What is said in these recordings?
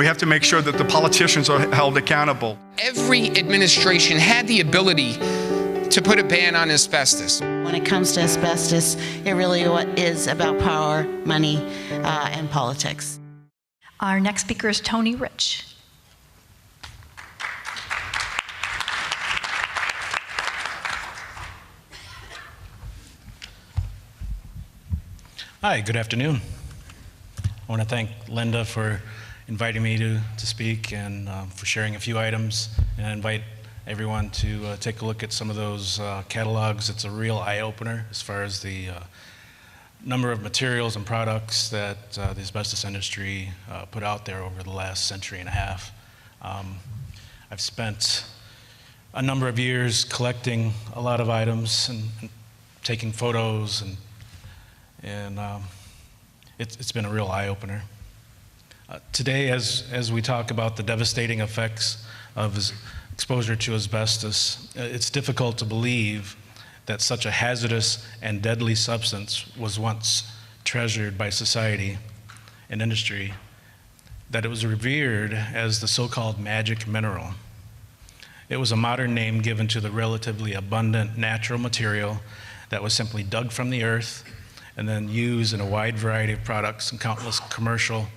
We have to make sure that the politicians are held accountable. Every administration had the ability to put a ban on asbestos. When it comes to asbestos, it really is about power, money, and politics. Our next speaker is Tony Rich. Hi, good afternoon. I want to thank Linda for inviting me to speak and for sharing a few items, and I invite everyone to take a look at some of those catalogs. It's a real eye-opener as far as the number of materials and products that the asbestos industry put out there over the last century and a half. I've spent a number of years collecting a lot of items and taking photos, and it's been a real eye-opener. Today, as we talk about the devastating effects of exposure to asbestos, it's difficult to believe that such a hazardous and deadly substance was once treasured by society and industry, that it was revered as the so-called magic mineral. It was a modern name given to the relatively abundant natural material that was simply dug from the earth and then used in a wide variety of products and countless commercial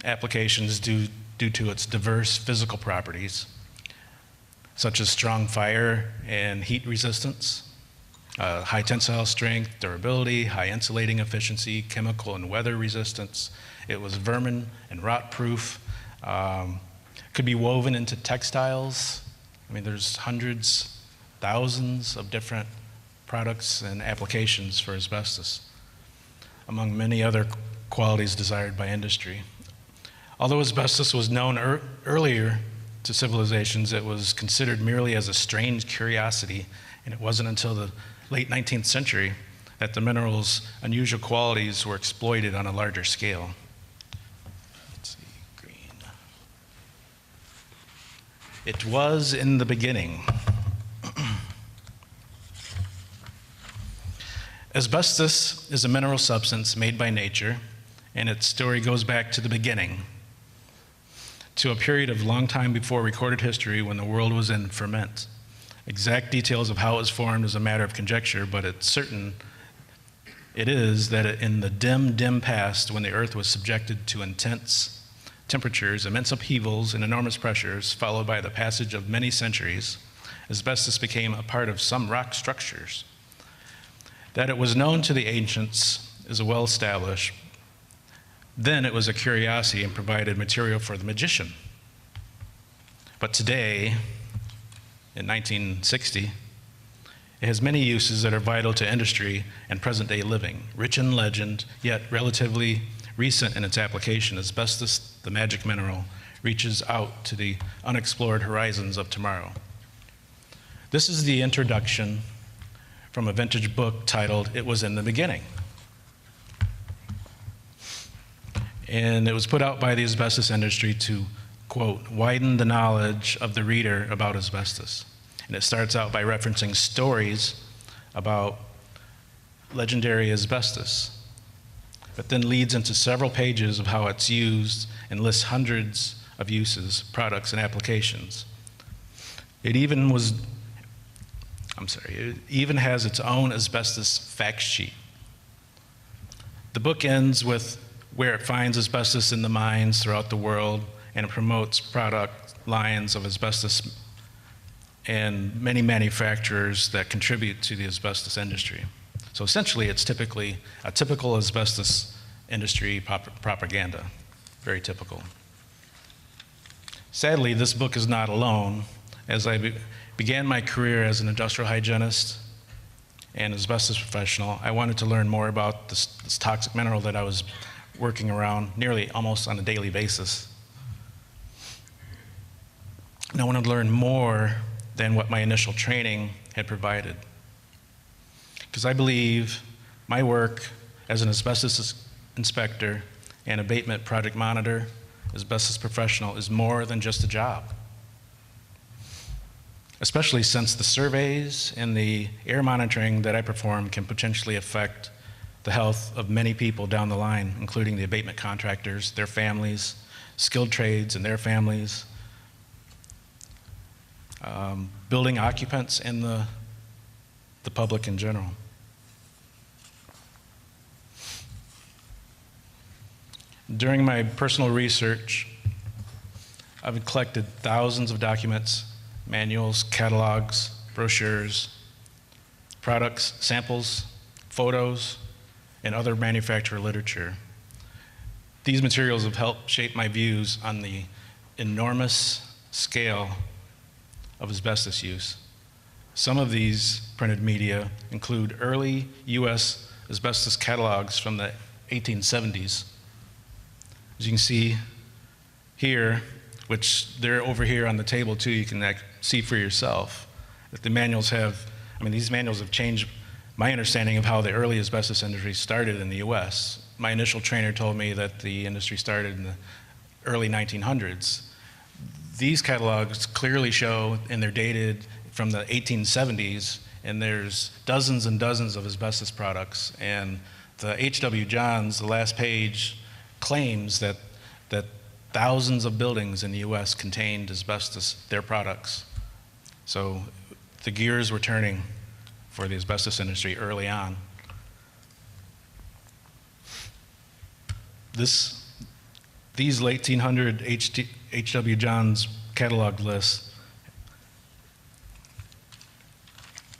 applications due to its diverse physical properties, such as strong fire and heat resistance, high tensile strength, durability, high insulating efficiency, chemical and weather resistance. It was vermin and rot proof, could be woven into textiles. I mean, there's hundreds, thousands of different products and applications for asbestos, among many other qualities desired by industry. Although asbestos was known earlier to civilizations, it was considered merely as a strange curiosity, and it wasn't until the late 19th century that the mineral's unusual qualities were exploited on a larger scale. Let's see, green. It was in the beginning. Asbestos is a mineral substance made by nature, and its story goes back to the beginning, to a period of long time before recorded history when the world was in ferment. Exact details of how it was formed is a matter of conjecture, but it's certain it is that in the dim past, when the earth was subjected to intense temperatures, immense upheavals, and enormous pressures, followed by the passage of many centuries, asbestos became a part of some rock structures. That it was known to the ancients is well established. Then it was a curiosity and provided material for the magician. But today, in 1960, it has many uses that are vital to industry and present-day living. Rich in legend, yet relatively recent in its application, asbestos, the magic mineral, reaches out to the unexplored horizons of tomorrow. This is the introduction from a vintage book titled "It Was in the Beginning." And it was put out by the asbestos industry to, quote, widen the knowledge of the reader about asbestos. And it starts out by referencing stories about legendary asbestos, but then leads into several pages of how it's used and lists hundreds of uses, products, and applications. It even has its own asbestos fact sheet. The book ends with where it finds asbestos in the mines throughout the world, and it promotes product lines of asbestos and many manufacturers that contribute to the asbestos industry. So essentially, it's typically a typical asbestos industry propaganda, very typical. Sadly, this book is not alone. As I began my career as an industrial hygienist and asbestos professional, I wanted to learn more about this toxic mineral that I was working around nearly almost on a daily basis. And I wanted to learn more than what my initial training had provided. Because I believe my work as an asbestos inspector and abatement project monitor, asbestos professional, is more than just a job. Especially since the surveys and the air monitoring that I perform can potentially affect the health of many people down the line, including the abatement contractors, their families, skilled trades and their families, building occupants, and the public in general. During my personal research, I've collected thousands of documents, manuals, catalogs, brochures, products, samples, photos, and other manufacturer literature. These materials have helped shape my views on the enormous scale of asbestos use. Some of these printed media include early US asbestos catalogs from the 1870s. As you can see here, which they're over here on the table too, you can see for yourself, that the manuals have, these manuals have changed my understanding of how the early asbestos industry started in the US. My initial trainer told me that the industry started in the early 1900s. These catalogs clearly show, and they're dated from the 1870s, and there's dozens and dozens of asbestos products. And the H.W. Johns, the last page, claims that thousands of buildings in the US contained asbestos, their products. So the gears were turning for the asbestos industry early on. These late 1800 H.W. Johns catalog lists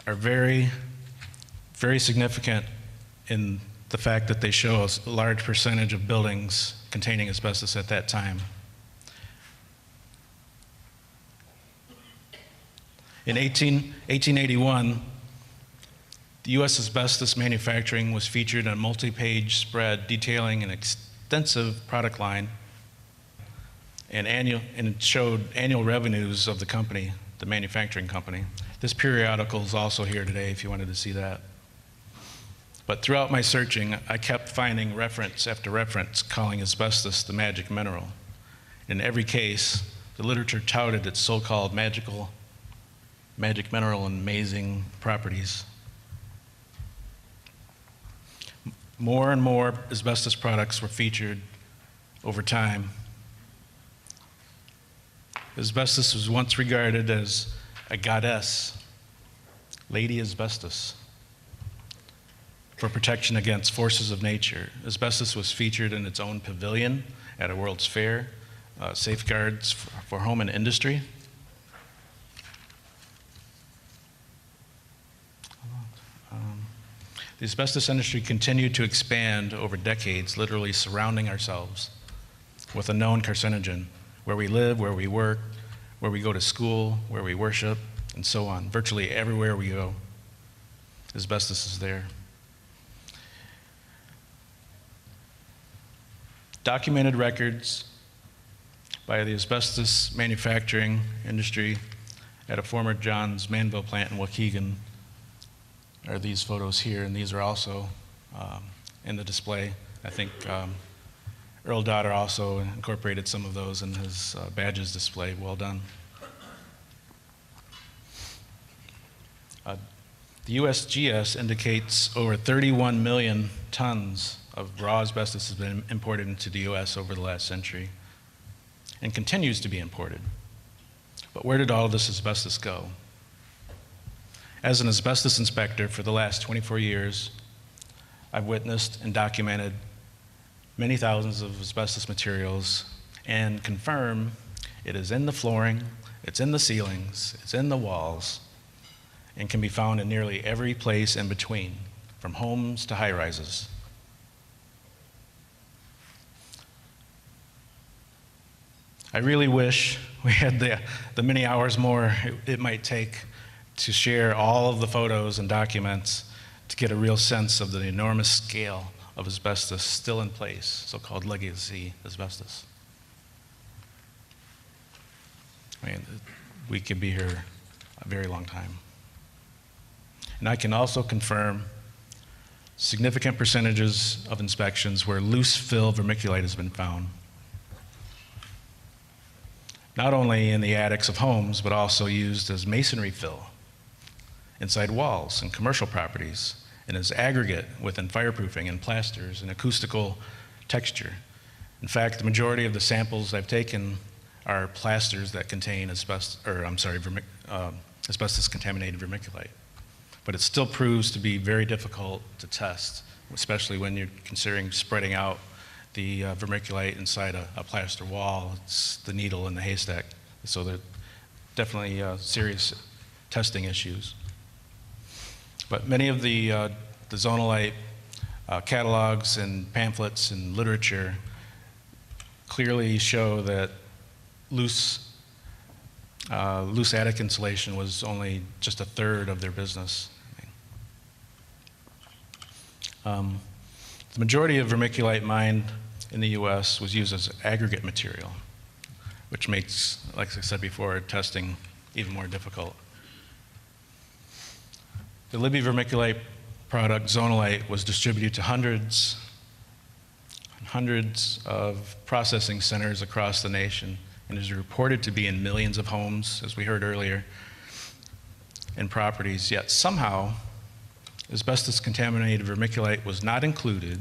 are very, very significant in the fact that they show us a large percentage of buildings containing asbestos at that time. In 1881, the U.S. asbestos manufacturing was featured in a multi-page spread detailing an extensive product line, and it showed annual revenues of the company, the manufacturing company. This periodical is also here today if you wanted to see that. But throughout my searching, I kept finding reference after reference calling asbestos the magic mineral. In every case, the literature touted its so-called magic mineral and amazing properties. More and more asbestos products were featured over time. Asbestos was once regarded as a goddess, Lady Asbestos, for protection against forces of nature. Asbestos was featured in its own pavilion at a World's Fair, safeguards for home and industry. The asbestos industry continued to expand over decades, literally surrounding ourselves with a known carcinogen, where we live, where we work, where we go to school, where we worship, and so on. Virtually everywhere we go, asbestos is there. Documented records by the asbestos manufacturing industry at a former Johns Manville plant in Waukegan are these photos here, and these are also in the display. I think Earl Dotter also incorporated some of those in his badges display. Well done. The USGS indicates over 31 million tons of raw asbestos has been imported into the US over the last century and continues to be imported. But where did all of this asbestos go? As an asbestos inspector for the last 24 years, I've witnessed and documented many thousands of asbestos materials and confirm it is in the flooring, it's in the ceilings, it's in the walls, and can be found in nearly every place in between, from homes to high-rises. I really wish we had the many hours more it might take to share all of the photos and documents to get a real sense of the enormous scale of asbestos still in place, so-called legacy asbestos. We could be here a very long time. And I can also confirm significant percentages of inspections where loose fill vermiculite has been found, not only in the attics of homes, but also used as masonry fill inside walls and commercial properties and is aggregate within fireproofing and plasters and acoustical texture. In fact, the majority of the samples I've taken are plasters that contain asbestos-contaminated vermiculite. But it still proves to be very difficult to test, especially when you're considering spreading out the vermiculite inside a plaster wall. It's the needle in the haystack. So there are definitely serious testing issues. But many of the zonalite catalogs and pamphlets and literature clearly show that loose attic insulation was only just a third of their business. The majority of vermiculite mined in the US was used as aggregate material, which makes, like I said before, testing even more difficult. The Libby vermiculite product, zonalite, was distributed to hundreds of processing centers across the nation and is reported to be in millions of homes, as we heard earlier, and properties, yet somehow asbestos-contaminated vermiculite was not included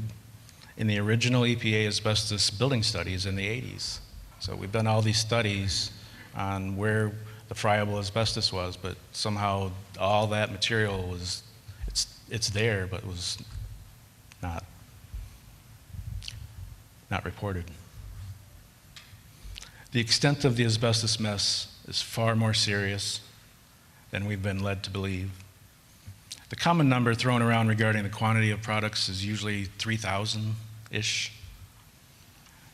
in the original EPA asbestos building studies in the 80s. So we've done all these studies on where the friable asbestos was, but somehow all that material was, it's there, but was not reported. The extent of the asbestos mess is far more serious than we've been led to believe. The common number thrown around regarding the quantity of products is usually 3,000-ish.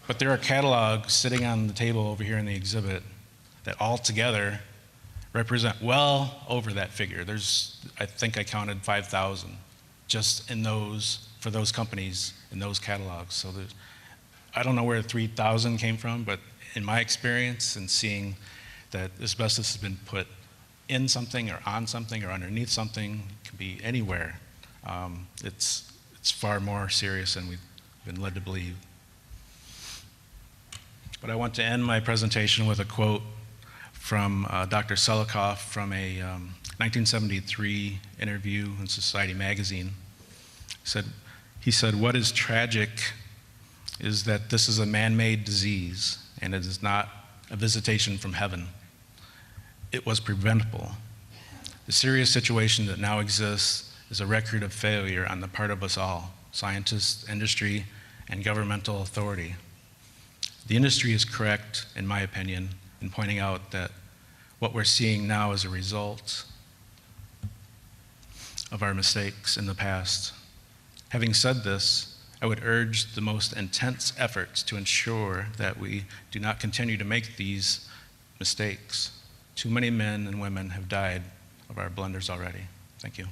But there are catalogs sitting on the table over here in the exhibit that altogether represent well over that figure. I think I counted 5,000 just in those, for those companies in those catalogs. So I don't know where 3,000 came from, but in my experience and seeing that asbestos has been put in something or on something or underneath something, it can be anywhere. It's far more serious than we've been led to believe. But I want to end my presentation with a quote from Dr. Selikoff from a 1973 interview in Society magazine. He said, "What is tragic is that this is a man-made disease and it is not a visitation from heaven. It was preventable. The serious situation that now exists is a record of failure on the part of us all, scientists, industry, and governmental authority. The industry is correct, in my opinion, in pointing out that what we're seeing now is a result of our mistakes in the past. Having said this, I would urge the most intense efforts to ensure that we do not continue to make these mistakes. Too many men and women have died of our blunders already." Thank you.